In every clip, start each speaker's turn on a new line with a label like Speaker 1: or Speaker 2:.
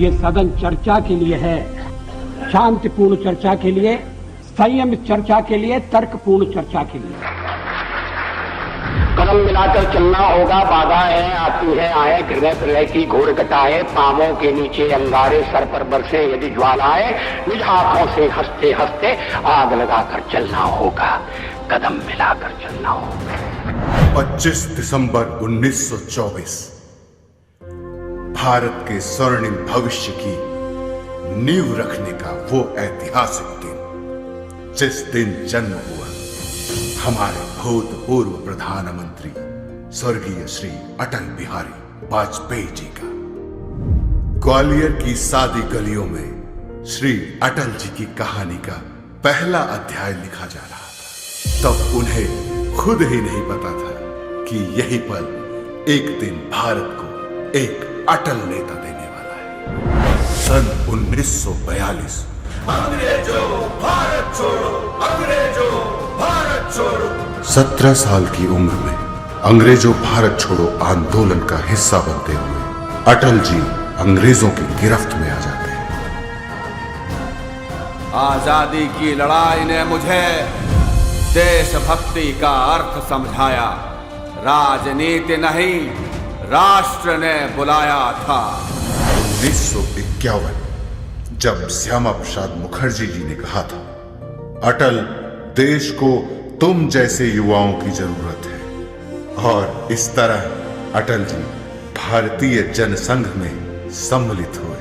Speaker 1: ये सदन चर्चा के लिए है, शांतिपूर्ण चर्चा के लिए, संयम चर्चा के लिए, तर्कपूर्ण चर्चा के लिए।
Speaker 2: कदम मिलाकर चलना होगा। बाधाएं आती है, आए हृदय प्रलय की घोर घटाए, पांवों के नीचे अंगारे, सर पर बरसे यदि ज्वालाएं, निज आंखों से हंसते हंसते आग लगाकर चलना होगा। कदम मिलाकर चलना होगा।
Speaker 3: 25 दिसंबर 1924 भारत के स्वर्णिम भविष्य की नींव रखने का वो ऐतिहासिक दिन, जिस दिन जन्म हुआ हमारे भूतपूर्व प्रधानमंत्री स्वर्गीय श्री अटल बिहारी वाजपेयी जी का। ग्वालियर की सादी गलियों में श्री अटल जी की कहानी का पहला अध्याय लिखा जा रहा था। तब उन्हें खुद ही नहीं पता था कि यही पल एक दिन भारत को एक अटल नेता देने वाला है। सन 1942
Speaker 4: अंग्रेजों भारत छोड़ो, अंग्रेजों भारत छोड़ो।
Speaker 3: 17 साल की उम्र में अंग्रेजों भारत छोड़ो आंदोलन का हिस्सा बनते हुए अटल जी अंग्रेजों की गिरफ्त में आ जाते हैं।
Speaker 4: आजादी की लड़ाई ने मुझे देशभक्ति का अर्थ समझाया। राजनीति नहीं, राष्ट्र ने बुलाया था।
Speaker 3: 1951 जब श्यामा प्रसाद मुखर्जी जी ने कहा था, अटल, देश को तुम जैसे युवाओं की जरूरत है, और इस तरह अटल जी भारतीय जनसंघ में सम्मिलित हुए।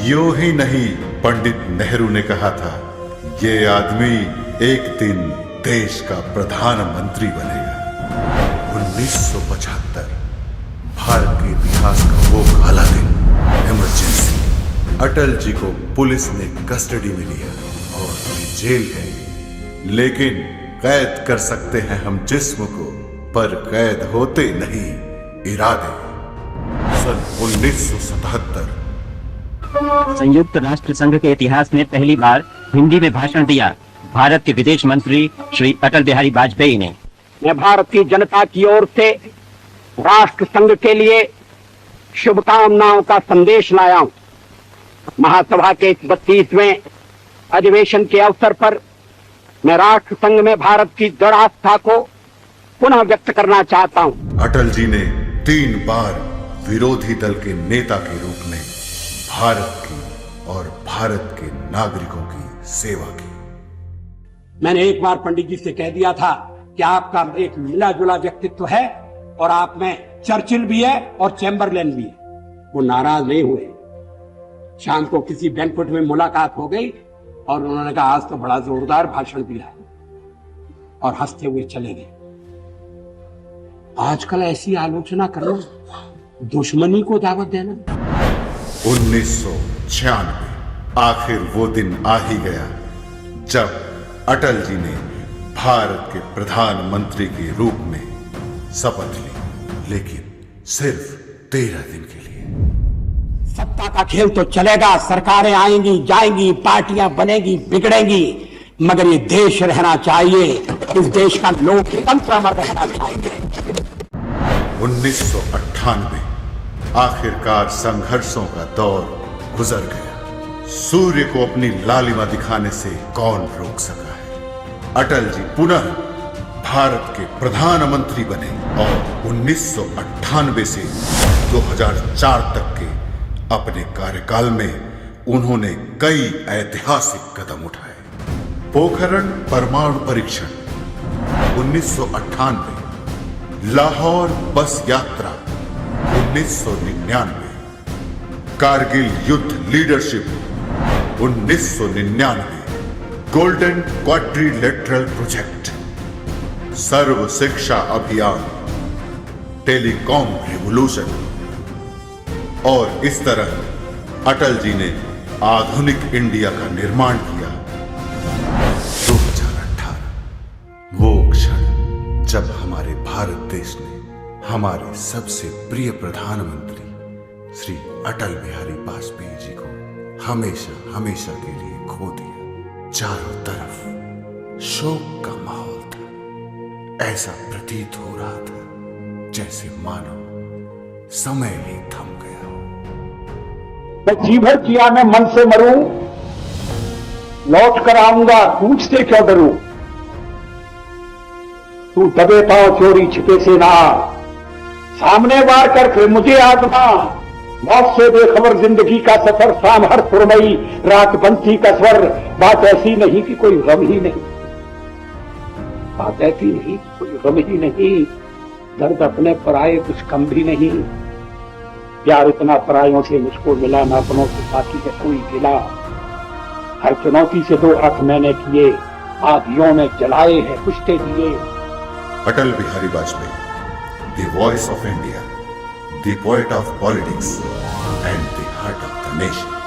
Speaker 3: यूं ही नहीं, पंडित नेहरू ने कहा था, ये आदमी एक दिन देश का प्रधानमंत्री बनेगा। 1975 भारत के इतिहास का वो काला दिन, इमरजेंसी। अटल जी को पुलिस ने कस्टडी में लिया और जेल है, लेकिन कैद कर सकते हैं हम जिस्म को, पर कैद होते नहीं इरादे। सन 1977
Speaker 5: संयुक्त राष्ट्र संघ के इतिहास में पहली बार हिंदी में भाषण दिया भारत के विदेश मंत्री श्री अटल बिहारी वाजपेयी ने।
Speaker 1: मैं भारत की जनता की ओर से राष्ट्र संघ के लिए शुभकामनाओं का संदेश लाया हूं। महासभा के 32वें अधिवेशन के अवसर पर मैं राष्ट्र संघ में भारत की दृढ़ आस्था को पुनः व्यक्त करना चाहता हूं।
Speaker 3: अटल जी ने 3 बार विरोधी दल के नेता के रूप में भारत की और भारत के नागरिकों की सेवा की।
Speaker 1: मैंने एक बार पंडित जी से कह दिया था कि आपका एक मिला जुला व्यक्तित्व है और आप में चर्चिल भी है और चैम्बरलेन भी है। वो नाराज नहीं हुए। शाम को किसी बैंक्वेट में मुलाकात हो गई और उन्होंने कहा, आज तो बड़ा जोरदार भाषण दिया है, और हंसते हुए चले गए। आजकल ऐसी आलोचना करना दुश्मनी को दावत देना।
Speaker 3: 1996 आखिर वो दिन आ ही गया जब अटल जी ने भारत के प्रधानमंत्री के रूप में शपथ ली, लेकिन सिर्फ 13 दिन के लिए।
Speaker 1: सत्ता का खेल तो चलेगा, सरकारें आएंगी जाएंगी, पार्टियां बनेगी बिगड़ेंगी, मगर ये देश रहना चाहिए। इस देश का लोकतंत्र रहना चाहिए।
Speaker 3: 1998 आखिरकार संघर्षों का दौर गुजर गया। सूर्य को अपनी लालिमा दिखाने से कौन रोक सका है। अटल जी पुनः भारत के प्रधानमंत्री बने और 1998 से 2004 तक के अपने कार्यकाल में उन्होंने कई ऐतिहासिक कदम उठाए। पोखरण परमाणु परीक्षण 1998, लाहौर बस यात्रा 1999, कारगिल युद्ध लीडरशिप 1999, गोल्डन क्वाड्रिलेटरल प्रोजेक्ट, सर्व शिक्षा अभियान, टेलीकॉम रिवॉल्यूशन, और इस तरह अटल जी ने आधुनिक इंडिया का निर्माण किया। 2018 वो क्षण जब हमारे भारत देश ने हमारे सबसे प्रिय प्रधानमंत्री श्री अटल बिहारी वाजपेयी जी को हमेशा हमेशा के लिए खो दिया। चारों तरफ शोक का माहौल था। ऐसा प्रतीत हो रहा था जैसे मानो समय ही थम गया हो।
Speaker 1: मैं जी भर किया मैं मन से मरूं, लौट कर आऊंगा पूछते क्यों डरूं। तू दबे पांव चोरी छिपे से ना, सामने वार कर फिर मुझे आजमा। मौत से बेखबर जिंदगी का सफर, शाम हर पुरमई रात बंसी का स्वर। बात ऐसी नहीं कि कोई गम ही नहीं, बात ऐसी नहीं कि कोई गम ही नहीं। दर्द अपने पराये कुछ कम भी नहीं, प्यार इतना परायों से मुझको मिला, ना अपनों से बाकी है कोई गिला। हर चुनौती से दो हाथ मैंने किए, आधियों में जलाए हैं पुश्ते दिए।
Speaker 3: Atal Bihari Vajpayee, the voice of India, the poet of politics and the heart of the nation.